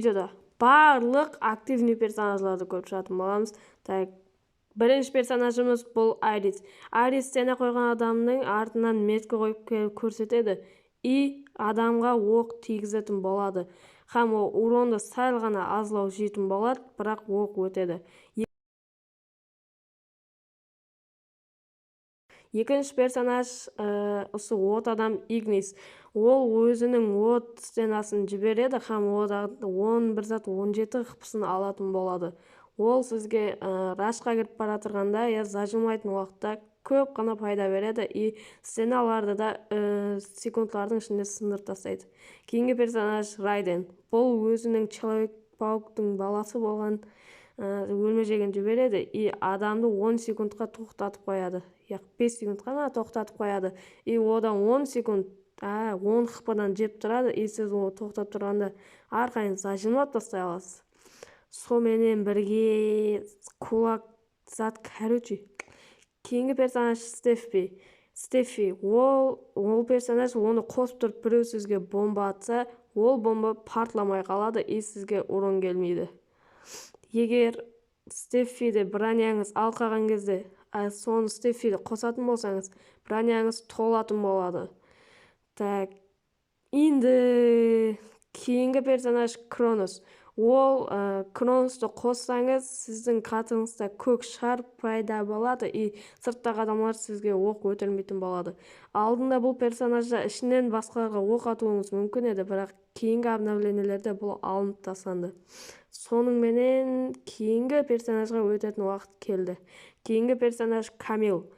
видеода барлық активный персонажларды көріп шығатын боламыз. Так, бірінші персонажымыз бұл Айрис. Айрис сцена қойған адамның артынан метка қойып көрсетеді и адамға оқ тигізетін болады. Хам ол уронды сәл ғана азлау жейтін болады, бірақ оқ өтеді. Екінші персонаж осы от адам Игнис. Ол өзінің от сценасын жібереді, хам ода 11-17 қыпысын алатын болады. Ол сізге рашқа кіріп бара тұрғанда я зажимайтын уақытта көп қана пайда береді и сценаларды да секундтардың ішінде сындырып тастайды. Кейінгі персонаж Райден. Бұл өзінің Человек-пауктың баласы болған өлмежеген жібереді и адамды 10 секундқа тоқтатып қояды. 5 секундқа тоқтатып қояды. И одан 10 секунд 10 қыпыдан жеп тұрады, и сіз оны тоқтап тұрғанда арқайын зажимлап тастай аласыз. Соменен бірге кулак зат короче. Кейінгі персонаж Стефи. Ол персонаж оны қосып тұрып біреу сізге бомба атса, ол бомба партламай қалады и сізге урон келмейді. Егер Стефиді броняңыз алқаған кезде, соны Стефиді қосатын болсаңыз, броняңыз толатын болады. Так, енді кейінгі персонаж Кронос. Ол Кроносты қоссаңыз, сіздің қатыңызда көк шар пайда болады и сырттағы адамлар сізге оқ өтірмейтін болады. Алдында бұл персонажда ішінен басқаларға оқ атуыңыз мүмкін еді, бірақ кейінгі обновлениелерде бұл алынып тасталды. Соның менен кейінгі персонажға өтетін уақыт келді. Кейінгі персонаж Камил.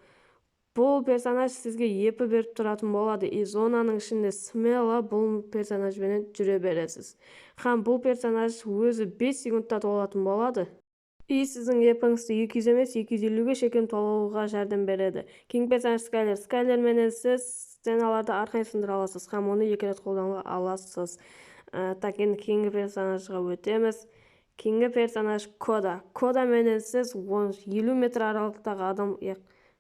Бұл персонаж сізге епі беріп тұратын болады и зонаның ішінде смело бұл персонажбенен жүре бересіз. Хам бұл персонаж өзі 5 секундта толатын болады и сіздің епіңізді 200 емес 250-ге шекем толуға жәрдем береді. Кейінгі персонаж Скайлер. Скайлер менен сіз сценаларды арқайын сындыра аласыз, хам оны 2 рет қолдана аласыз. Так, енді кейінгі персонажға өтеміз. Кейінгі персонаж Кода. Кода менен сіз 50 метр аралықтағы адам,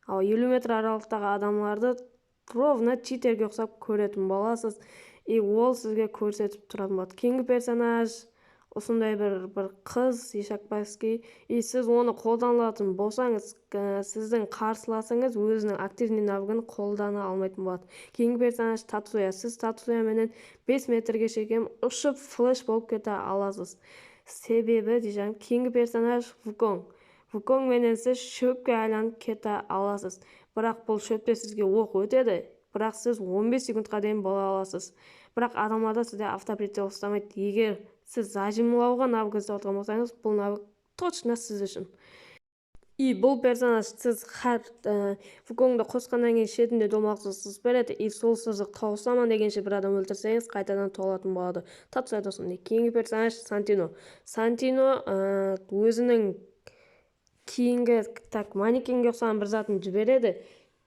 50 метр аралықтағы адамларды ровно читерге ұқсап көретін боласыз и ол сізге көрсетіп тұратын болады. Кейінгі персонаж осындай бір қыз Ишакбайский и сіз оны қолданылатын болсаңыз, сіздің қарсыласыңыз өзінің активный навыгын қолдана алмайтын болады. Кейінгі персонаж Татсуя. Сіз Татсуя менен 5 метрге шекем ұшып флеш болып кете аласыз. Себебі дейжан, кейінгі персонаж Вуконг. Вуконг менен сіз шөпке айланып кете аласыз. Бірақ бұл шөпте сізге оқ өтеді, бірақ сіз 15 секундқа дейін бола аласыз. Бірақ адамларда сізде автоприцел ұстамайды. Егер сіз зажимлауға навыгыңызды отырған болсаңыз, бұл навык точно сіз үшін. И бұл персонаж сіз Вуконгды қосқаннан кейін шетінде домалақсыз сыз береді, и сол сызық тауысаман дегенше бір адам өлтірсеңіз, қайтадан толатын болады. Татсуя досында. Кейінгі персонаж Сантино. Сантино өзінің кейінгі манекенге ұқсаған бір затын жібереді,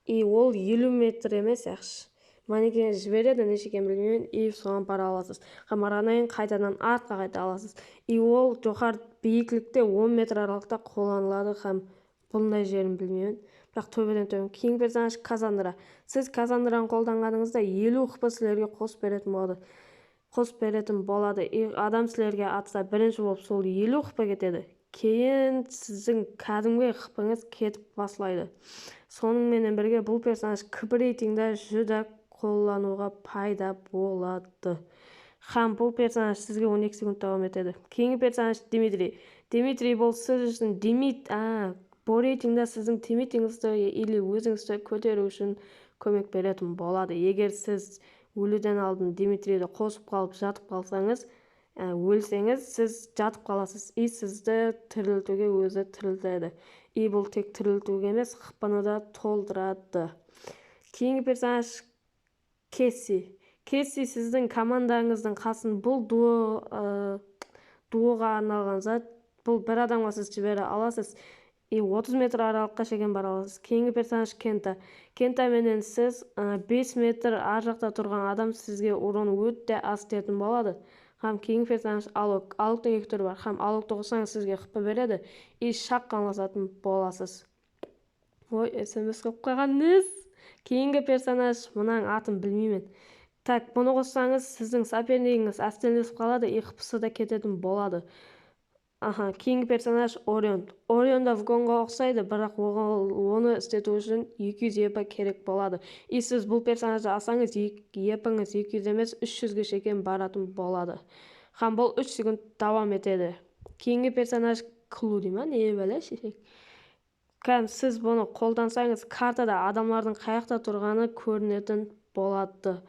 и ол 50 метр емес яқшы. Манекенге жібереді, нешекен білмеймін, и соған бара аласыз. Қамаранайын қайтадан артқа қайта аласыз. И ол жоғары биіктікте 10 метр аралықта қолданылады, қам бұндай жерін білмеймін. Бірақ төбеден төмен. Кейінгі персонаж Кассандра. Сіз Кассандраны қолданғаныңызда 50 қыпы сілерге қосып беретін болады. И адам сілерге атса бірінші болып сол 50 қыпы кетеді. Кейін сіздің кәдімгі қыпыңыз кетіп басылайды. Сонымен бірге бұл персонаж кібірейтіңді жүді қолдануға пайда болады. Хам бұл персонаж сізге 12 секунд давам етеді. Кейінгі персонаж Димитрий. Димитрий бұл сіз үшін рейтингда сіздің тимитіңізді или өзіңізді көтеру үшін көмек беретін болады. Егер сіз өлуден алдын Димитрийді қосып қалып жатып қалсаңыз, өлсеңіз, сіз жатып қаласыз, и сізді тірілтуге өзі тірілтеді. И бұл тек тірілтуге емес, қыпыны да толдырады. Кейінгі персонаж Кесси. Кесси сіздің командаңыздың қасын. Бұл дуоға арналған зат. Бұл бір адамға сіз жібере аласыз, и 30 метр аралыққа шеген бара аласыз. Кейінгі персонаж Кента. Кента менен сіз 5 метр ар жақта тұрған адам сізге урон өтте аз тиетін болады. Хам кейінгі персонаж Алок. Алоктың 2 түрі бар. Хам Алокты қоссаңыз сізге қыпы береді, и шақ қанласатын боласыз. Ой, SMS қып қойған нес. Кейінгі персонаж, мұнаң атын білмеймін. Так, бұны қоссаңыз, сіздің сопернигіңіз әстелесіп қалады, 2 да кететін болады. Кейінгі персонаж Орион. Орион да Вгонға ұқсайды, бірақ оны істету үшін 200 епі керек болады. Сіз бұл персонажды алсаңыз, епіңіз 200 емес 300-ге шейін баратын болады. Бұл 3 секунд давам етеді. Кейінгі персонаж Клуди ма, не бәле шешек. Сіз бұны қолдансаңыз, картада адамлардың қаяқта тұрғаны көрінетін болады.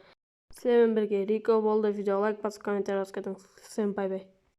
Сіздермен бірге Рико болды. Видео лайк басып, комментарий жазып кетіңіз. Всем бай-бай.